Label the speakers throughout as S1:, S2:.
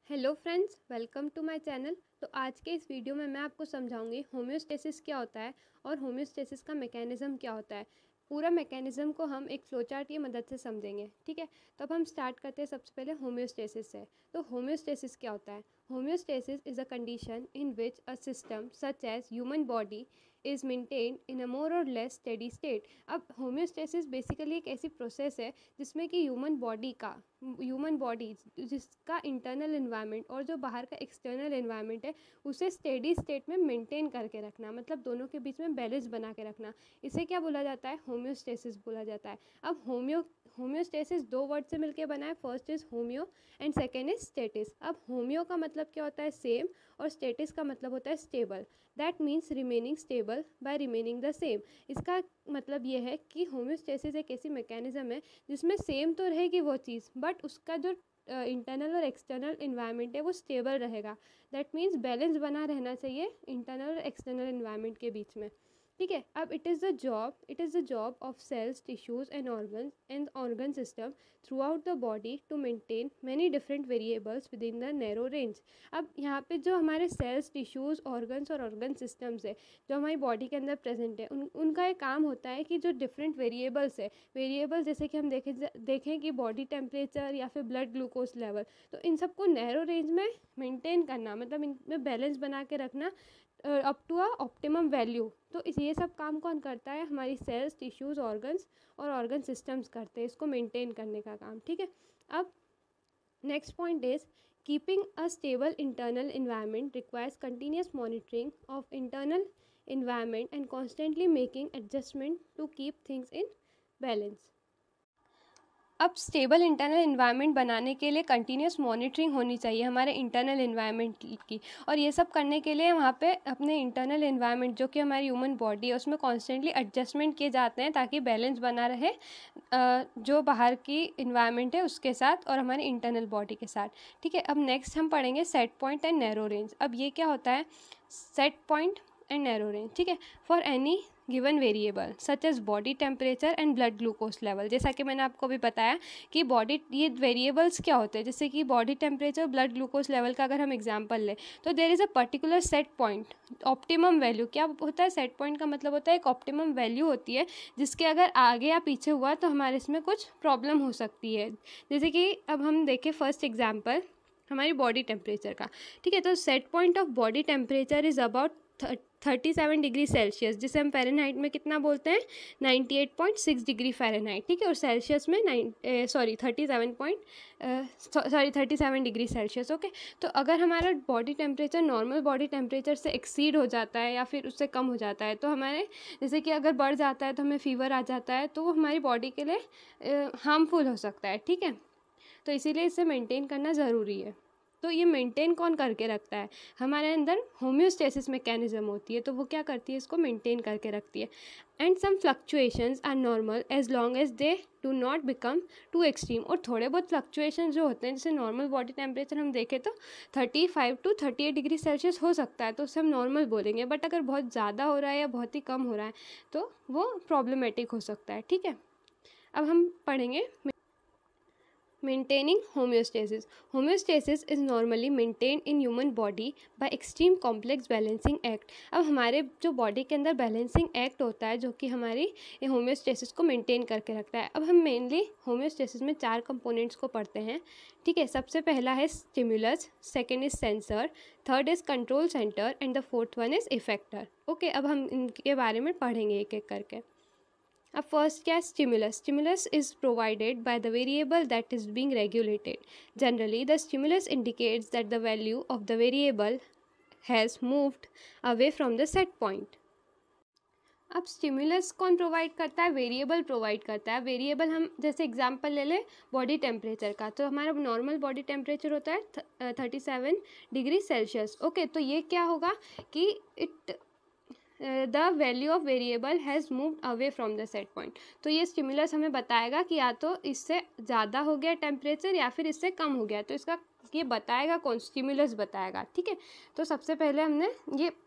S1: Hello friends, welcome to my channel. तो आज के इस वीडियो में मैं आपको समझाऊंगी होम्योस्टेसिस क्या होता है और होम्योस्टेसिस का मैकेनिज्म क्या होता है। पूरा मैकेनिज्म को हम एक फ्लोचार्ट की मदद से समझेंगे, ठीक है। तो अब हम स्टार्ट करते हैं सबसे पहले होम्योस्टेसिस से। तो होम्योस्टेसिस क्या होता है? Homeostasis is a condition in which a system such as human body is maintain in a more or less steady state. अब होम्योस्टेसिस बेसिकली एक ऐसी प्रोसेस है जिसमें कि ह्यूमन बॉडी जिसका इंटरनल इन्वायरमेंट और जो बाहर का एक्सटर्नल इन्वायरमेंट है उसे स्टेडी स्टेट में मेंटेन करके रखना, मतलब दोनों के बीच में बैलेंस बना के रखना। इसे क्या बोला जाता है? होम्योस्टेसिस बोला जाता है। अब होम्योस्टेसिस दो वर्ड से मिलकर बना है। First is homeo and second is stasis. अब होम्यो का मतलब क्या होता है? सेम। और स्टेटिस का मतलब होता है stable. That means remaining stable by remaining the same. इसका मतलब ये है कि होम्योस्टेसिस एक ऐसी मैकेनिज्म है जिसमें सेम तो रहेगी वो चीज़, बट उसका जो इंटरनल और एक्सटर्नल इन्वायरमेंट है वो स्टेबल रहेगा। दैट मीन्स बैलेंस बना रहना चाहिए इंटरनल और एक्सटर्नल इन्वायरमेंट के बीच में, ठीक है। अब it is the job of cells, tissues and organ system throughout the body to maintain many different variables within the narrow range. अब यहाँ पे जो हमारे सेल्स, टिश्यूज़, ऑर्गन्स और ऑर्गन सिस्टम्स है जो हमारी बॉडी के अंदर प्रेजेंट है, उनका एक काम होता है कि जो डिफरेंट वेरिएबल्स है, वेरिएबल जैसे कि हम देखें कि बॉडी टेम्परेचर या फिर ब्लड ग्लूकोज लेवल, तो इन सबको नैरो रेंज में मेंटेन करना, मतलब इनमें बैलेंस बना के रखना up to a optimum value. तो ये सब काम कौन करता है? हमारी सेल्स, टिश्यूज़, ऑर्गन्स और ऑर्गन सिस्टम्स करते हैं इसको मेंटेन करने का काम, ठीक है। अब next point is keeping a stable internal environment requires continuous monitoring of internal environment and constantly making adjustment to keep things in balance. अब स्टेबल इंटरनल इन्वायरमेंट बनाने के लिए कंटिन्यूस मॉनिटरिंग होनी चाहिए हमारे इंटरनल इन्वायरमेंट की, और ये सब करने के लिए वहाँ पे अपने इंटरनल इन्वायरमेंट जो कि हमारी ह्यूमन बॉडी है उसमें कॉन्स्टेंटली एडजस्टमेंट किए जाते हैं ताकि बैलेंस बना रहे जो बाहर की इन्वायरमेंट है उसके साथ और हमारी इंटरनल बॉडी के साथ, ठीक है। अब नेक्स्ट हम पढ़ेंगे set point and narrow range. अब ये क्या होता है? Set point and narrow range, ठीक है। For any given variable such as body temperature and blood glucose level. जैसा कि मैंने आपको भी बताया कि ये वेरिएबल्स क्या होते हैं, जैसे कि body temperature, blood glucose level का अगर हम एग्जांपल लें तो there is a particular set point, optimum value. क्या होता है सेट पॉइंट का? मतलब होता है एक ऑप्टिमम वैल्यू होती है जिसके अगर आगे या पीछे हुआ तो हमारे इसमें कुछ प्रॉब्लम हो सकती है। जैसे कि अब हम देखें फर्स्ट एग्जाम्पल हमारी बॉडी टेम्परेचर का, ठीक है। तो set point of body temperature is about 37 degree Celsius, जिसे हम फ़ारेनहाइट में कितना बोलते हैं? 98.6 डिग्री फ़ारेनहाइट, ठीक है। और सेल्सियस में 37 डिग्री सेल्सियस, ओके। तो अगर हमारा body temperature normal body temperature से एक्सीड हो जाता है या फिर उससे कम हो जाता है तो हमारे, जैसे कि अगर बढ़ जाता है तो हमें फीवर आ जाता है, तो वो हमारी बॉडी के लिए हार्मफुल हो सकता है, ठीक है। तो इसीलिए इसे मेंटेन करना ज़रूरी है। तो ये मेंटेन कौन करके रखता है? हमारे अंदर होम्योस्टेसिस मैकेनिज्म होती है, तो वो क्या करती है? इसको मेंटेन करके रखती है। And some fluctuations are normal as long as they do not become too extreme. और थोड़े बहुत फ्लक्चुएशन जो होते हैं, जैसे नॉर्मल बॉडी टेम्परेचर हम देखें तो 35 to 38 डिग्री सेल्सियस हो सकता है, तो उसे हम नॉर्मल बोलेंगे। बट अगर बहुत ज़्यादा हो रहा है या बहुत ही कम हो रहा है तो वो प्रॉब्लमेटिक हो सकता है, ठीक है। अब हम पढ़ेंगे maintaining homeostasis. Homeostasis is normally maintained in human body by extreme complex balancing act. अब हमारे जो बॉडी के अंदर बैलेंसिंग एक्ट होता है जो कि हमारी होम्योस्टेसिस को मेंटेन करके रखता है। अब हम मेनली होम्योस्टेसिस में 4 कंपोनेंट्स को पढ़ते हैं, ठीक है। सबसे पहला है stimulus, second is sensor, third is control centre and the fourth one is effector, okay. अब हम इनके बारे में पढ़ेंगे एक एक करके। अब फर्स्ट क्या है? Stimulus is provided by the variable that is being regulated. Generally the stimulus indicates that the value of the variable has moved away from the set point. अब स्टिमुलस कौन प्रोवाइड करता है? वेरिएबल प्रोवाइड करता है। Variable हम जैसे example ले लें बॉडी टेम्परेचर का, तो हमारा नॉर्मल बॉडी टेम्परेचर होता है 37 डिग्री सेल्सियस, ओके। तो ये क्या होगा कि the value of variable has moved away from the set point. तो ये स्टिमुलस हमें बताएगा कि या तो इससे ज़्यादा हो गया टेम्परेचर या फिर इससे कम हो गया, तो इसका ये बताएगा कौन? स्टिमुलस बताएगा, ठीक है। तो सबसे पहले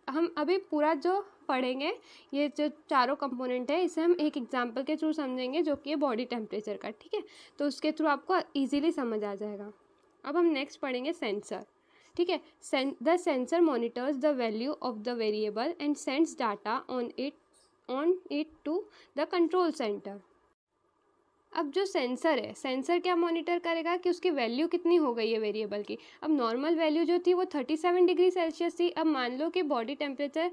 S1: हम अभी पूरा जो पढ़ेंगे, ये जो चारों कंपोनेंट है इसे हम एक एग्जांपल के थ्रू समझेंगे जो कि है बॉडी टेम्परेचर का, ठीक है। तो उसके थ्रू आपको ईजिली समझ आ जाएगा। अब हम नेक्स्ट पढ़ेंगे सेंसर। ठीक है, the sensor monitors the value of the variable and sends data on it to the control centre. अब जो सेंसर है, सेंसर क्या मॉनिटर करेगा कि उसकी वैल्यू कितनी हो गई है वेरिएबल की। अब नॉर्मल वैल्यू जो थी वो 37 डिग्री सेल्सियस थी। अब मान लो कि बॉडी टेम्परेचर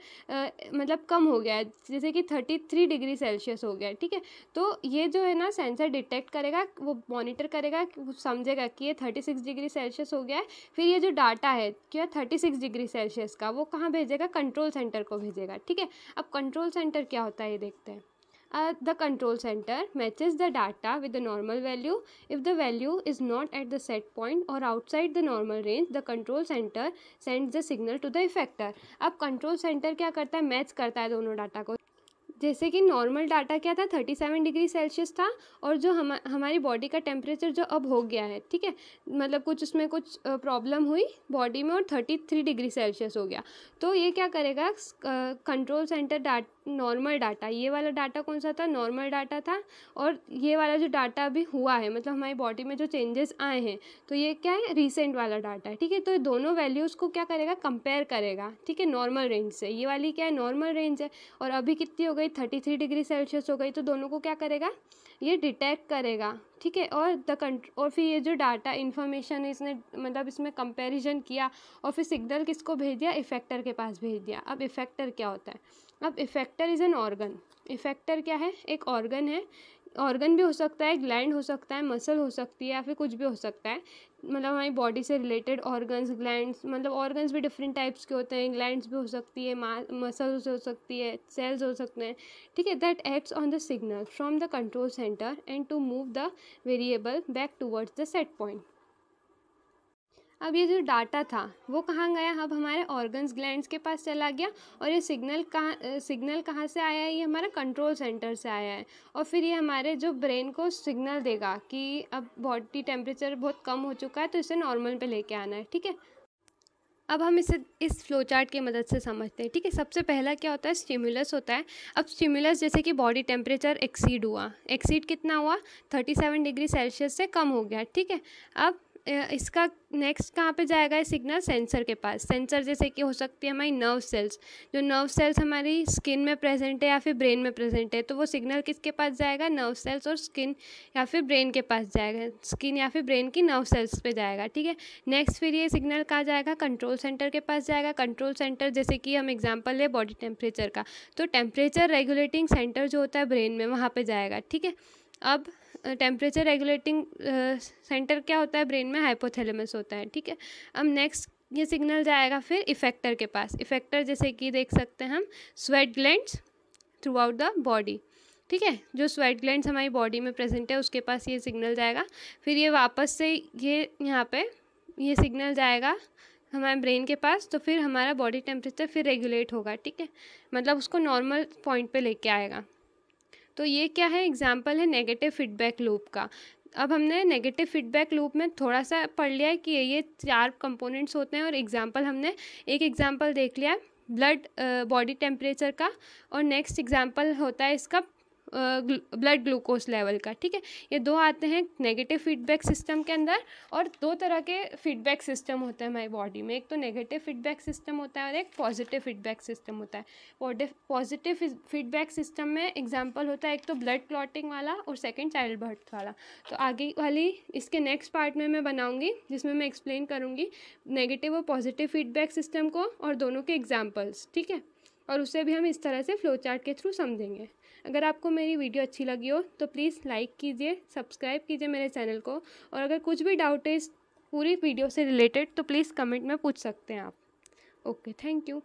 S1: मतलब कम हो गया है, जैसे कि 33 डिग्री सेल्सियस हो गया है। ठीक है, तो ये जो है ना सेंसर डिटेक्ट करेगा, वो मॉनिटर करेगा, वो समझेगा कि ये 36 डिग्री सेल्सियस हो गया है। फिर ये जो डाटा है क्या 36 डिग्री सेल्सियस का, वो कहाँ भेजेगा, कंट्रोल सेंटर को भेजेगा। ठीक है, अब कंट्रोल सेंटर क्या होता है ये देखते हैं। The control center matches the data with the normal value. If the value is not at the set point or outside the normal range, the control center sends the signal to the effector. अब control centre क्या करता है, match करता है दोनों data को। जैसे कि नॉर्मल डाटा क्या था, 37 डिग्री सेल्सियस था, और जो हमारी बॉडी का टेम्परेचर जो अब हो गया है, ठीक है, मतलब कुछ उसमें कुछ प्रॉब्लम हुई बॉडी में और 33 डिग्री सेल्सियस हो गया। तो ये क्या करेगा, कंट्रोल सेंटर नॉर्मल डाटा, ये वाला डाटा कौन सा था, नॉर्मल डाटा था, और ये वाला जो डाटा अभी हुआ है, मतलब हमारी बॉडी में जो चेंजेस आए हैं, तो ये क्या है, रिसेंट वाला डाटा है। ठीक है, तो दोनों वैल्यूज़ को क्या करेगा, कंपेयर करेगा। ठीक है, नॉर्मल रेंज से, ये वाली क्या है, नॉर्मल रेंज है, और अभी कितनी हो गई, 33 डिग्री सेल्सियस हो गई। तो दोनों को क्या करेगा, ये डिटेक्ट करेगा। ठीक है, और फिर ये जो डाटा इन्फॉर्मेशन है, इसने मतलब इसमें कंपैरिजन किया, और फिर सिग्नल किसको भेज दिया, इफेक्टर के पास भेज दिया। अब इफेक्टर क्या होता है, अब effector is an organ. Effector क्या है, एक ऑर्गन है। ऑर्गन भी हो सकता है, ग्लैंड हो सकता है, मसल हो सकती है, या फिर कुछ भी हो सकता है, मतलब हमारी बॉडी से रिलेटेड ऑर्गन्स, ग्लैंड्स, मतलब ऑर्गन्स भी डिफरेंट टाइप्स के होते हैं, ग्लैंड्स भी हो सकती है, मसल्स हो सकती है, सेल्स हो सकते हैं। ठीक है, that acts on the signal from the control centre and to move the variable back towards the set point. अब ये जो डाटा था वो कहाँ गया, अब हमारे ऑर्गन्स, ग्लैंड्स के पास चला गया, और ये सिग्नल कहाँ से आया है, ये हमारा कंट्रोल सेंटर से आया है। और फिर ये हमारे जो ब्रेन को सिग्नल देगा कि अब बॉडी टेम्परेचर बहुत कम हो चुका है, तो इसे नॉर्मल पे लेके आना है। ठीक है, अब हम इसे इस फ्लो चार्ट की मदद से समझते हैं। ठीक है, सबसे पहला क्या होता है, स्टिमुलस होता है। अब स्टिमुलस जैसे कि बॉडी टेम्परेचर एक्सीड कितना हुआ, 37 डिग्री सेल्सियस से कम हो गया। ठीक है, अब इसका नेक्स्ट कहाँ पे जाएगा ये सिग्नल, सेंसर के पास। सेंसर जैसे कि हो सकती है हमारी नर्व सेल्स, जो नर्व सेल्स हमारी स्किन में प्रेजेंट है या फिर ब्रेन में प्रेजेंट है, तो वो सिग्नल किसके पास जाएगा, नर्व सेल्स और स्किन या फिर ब्रेन के पास जाएगा, स्किन या फिर ब्रेन की नर्व सेल्स पे जाएगा। ठीक है, नेक्स्ट फिर ये सिग्नल कहाँ जाएगा, कंट्रोल सेंटर के पास जाएगा। कंट्रोल सेंटर जैसे कि हम एग्जाम्पल ले बॉडी टेम्परेचर का, तो टेम्परेचर रेगुलेटिंग सेंटर जो होता है ब्रेन में, वहाँ पर जाएगा। ठीक है, अब टेम्परेचर रेगुलेटिंग सेंटर क्या होता है ब्रेन में, हाइपोथैलेमस होता है। ठीक है, अब नेक्स्ट ये सिग्नल जाएगा फिर इफेक्टर के पास। इफेक्टर जैसे कि देख सकते हैं हम, sweat glands through out the body. ठीक है, जो स्वेट ग्लैंड्स हमारी बॉडी में प्रेजेंट है उसके पास ये सिग्नल जाएगा। फिर ये वापस से ये यहाँ पे ये सिग्नल जाएगा हमारे ब्रेन के पास, तो फिर हमारा बॉडी टेम्परेचर फिर रेगुलेट होगा। ठीक है, मतलब उसको नॉर्मल पॉइंट पे लेके आएगा। तो ये क्या है, एग्जाम्पल है नेगेटिव फीडबैक लूप का। अब हमने नेगेटिव फीडबैक लूप में थोड़ा सा पढ़ लिया है कि ये 4 कंपोनेंट्स होते हैं, और एग्जाम्पल हमने एक एग्जाम्पल देख लिया ब्लड बॉडी टेम्परेचर का, और नेक्स्ट एग्जाम्पल होता है इसका ब्लड ग्लूकोज लेवल का। ठीक है, ये दो आते हैं नेगेटिव फीडबैक सिस्टम के अंदर, और दो तरह के फीडबैक सिस्टम होते हैं हमारी बॉडी में, एक तो नेगेटिव फीडबैक सिस्टम होता है और एक पॉजिटिव फीडबैक सिस्टम होता है। पॉजिटिव फीडबैक सिस्टम में एग्जांपल होता है एक तो ब्लड क्लॉटिंग वाला और सेकंड चाइल्ड बर्थ वाला। तो आगे वाली इसके नेक्स्ट पार्ट में मैं बनाऊंगी, जिसमें मैं एक्सप्लेन करूँगी नेगेटिव और पॉजिटिव फीडबैक सिस्टम को और दोनों के एग्जाम्पल्स। ठीक है, और उसे भी हम इस तरह से फ्लो चार्ट के थ्रू समझेंगे। अगर आपको मेरी वीडियो अच्छी लगी हो तो प्लीज़ लाइक कीजिए, सब्सक्राइब कीजिए मेरे चैनल को, और अगर कुछ भी डाउट है इस पूरी वीडियो से रिलेटेड तो प्लीज़ कमेंट में पूछ सकते हैं आप। Okay, thank you.